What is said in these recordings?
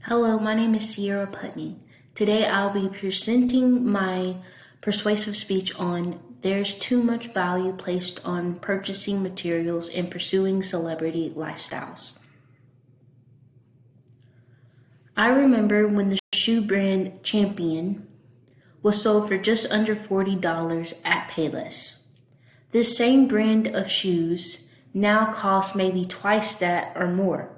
Hello, my name is Sierra Putney. Today I'll be presenting my persuasive speech on there's too much value placed on purchasing materials and pursuing celebrity lifestyles. I remember when the shoe brand Champion was sold for just under $40 at Payless. This same brand of shoes now costs maybe twice that or more.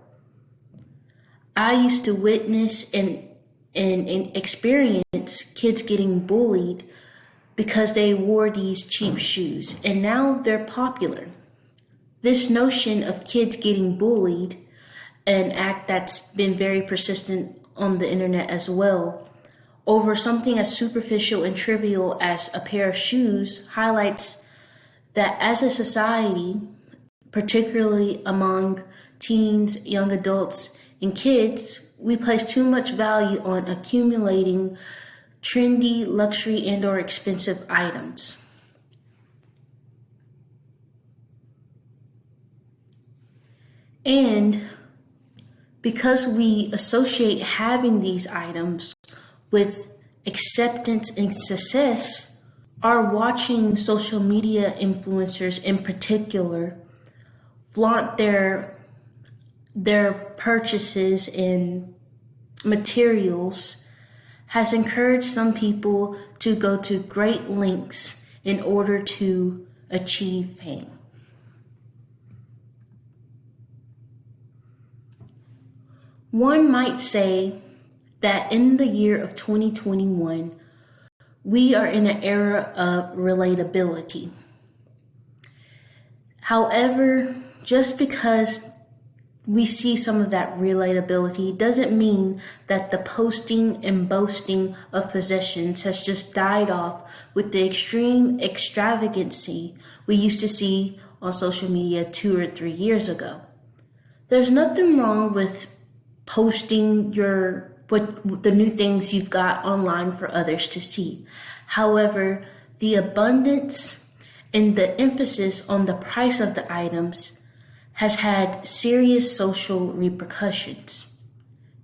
I used to witness and experience kids getting bullied because they wore these cheap shoes, and now they're popular. This notion of kids getting bullied, an act that's been very persistent on the internet as well, over something as superficial and trivial as a pair of shoes highlights that as a society, particularly among teens, young adults, and kids, we place too much value on accumulating trendy, luxury, and/or expensive items. And because we associate having these items with acceptance and success, are watching social media influencers in particular flaunt their purchases in materials has encouraged some people to go to great lengths in order to achieve fame. One might say that in the year of 2021, we are in an era of relatability. However, just because we see some of that relatability doesn't mean that the posting and boasting of possessions has just died off with the extreme extravagancy we used to see on social media 2 or 3 years ago. There's nothing wrong with posting the new things you've got online for others to see. However, the abundance and the emphasis on the price of the items has had serious social repercussions.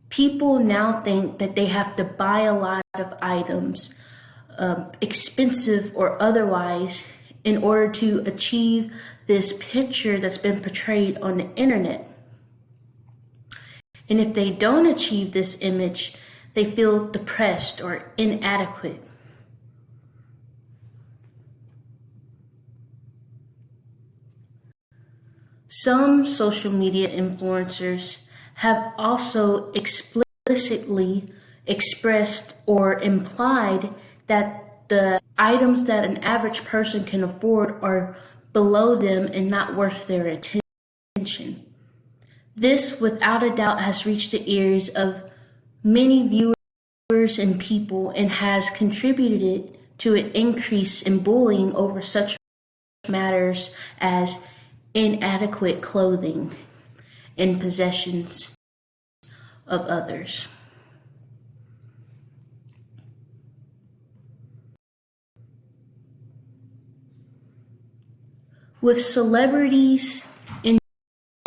People now think that they have to buy a lot of items, expensive or otherwise, in order to achieve this picture that's been portrayed on the internet. And if they don't achieve this image, they feel depressed or inadequate. Some social media influencers have also explicitly expressed or implied that the items that an average person can afford are below them and not worth their attention. This, without a doubt, has reached the ears of many viewers and people and has contributed to an increase in bullying over such matters as inadequate clothing and possessions of others. With celebrities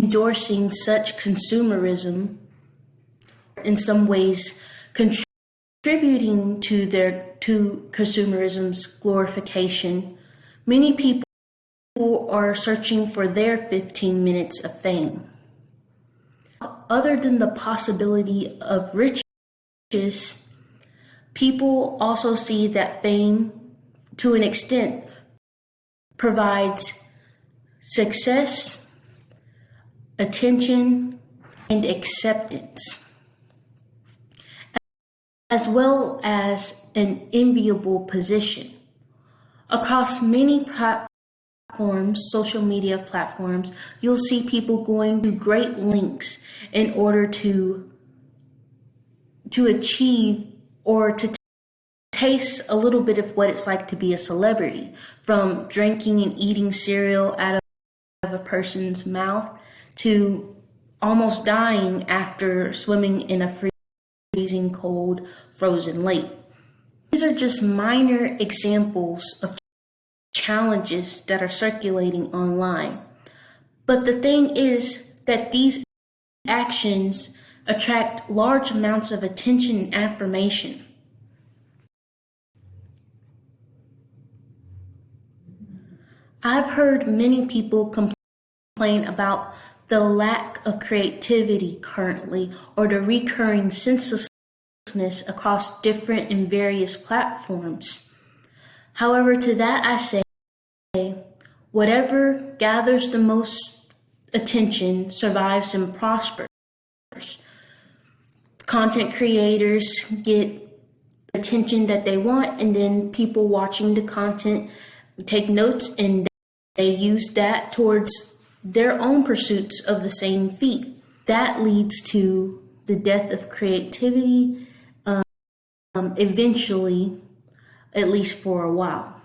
endorsing such consumerism, in some ways contributing to consumerism's glorification, many people are searching for their 15 minutes of fame. Other than the possibility of riches, people also see that fame, to an extent, provides success, attention, and acceptance, as well as an enviable position. Across many social media platforms, you'll see people going to great lengths in order to achieve or to taste a little bit of what it's like to be a celebrity, from drinking and eating cereal out of a person's mouth to almost dying after swimming in a freezing cold frozen lake. These are just minor examples of challenges that are circulating online. But the thing is that these actions attract large amounts of attention and affirmation. I've heard many people complain about the lack of creativity currently, or the recurring senselessness across different and various platforms. However, to that I say, whatever gathers the most attention survives and prospers. Content creators get the attention that they want, and then people watching the content take notes and they use that towards their own pursuits of the same feat. That leads to the death of creativity, eventually, at least for a while.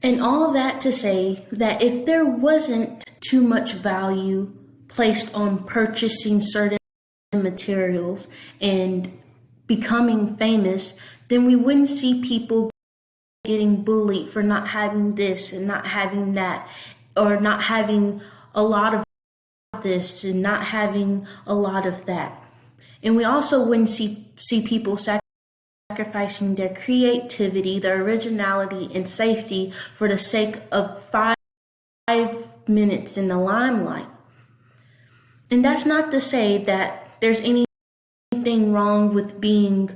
And all of that to say that if there wasn't too much value placed on purchasing certain materials and becoming famous, then we wouldn't see people getting bullied for not having this and not having that, or not having a lot of this and not having a lot of that. And we also wouldn't see people sacrificing their creativity, their originality, and safety for the sake of 5 minutes in the limelight. And that's not to say that there's anything wrong with being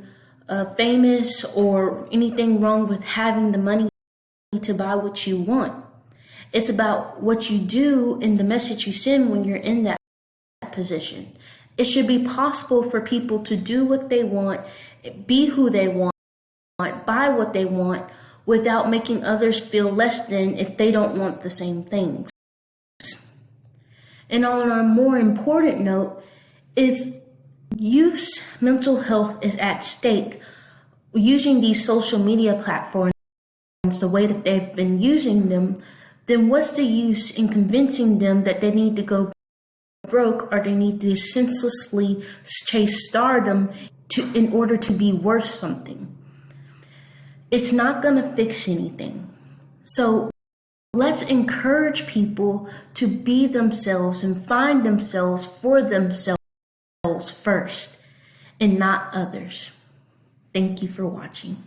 famous, or anything wrong with having the money to buy what you want. It's about what you do and the message you send when you're in that position. It should be possible for people to do what they want, be who they want, buy what they want, without making others feel less than if they don't want the same things. And on a more important note, if youth's mental health is at stake using these social media platforms the way that they've been using them, then what's the use in convincing them that they need to go broke, or they need to senselessly chase stardom in order to be worth something? It's not going to fix anything. So let's encourage people to be themselves and find themselves for themselves first and not others. Thank you for watching.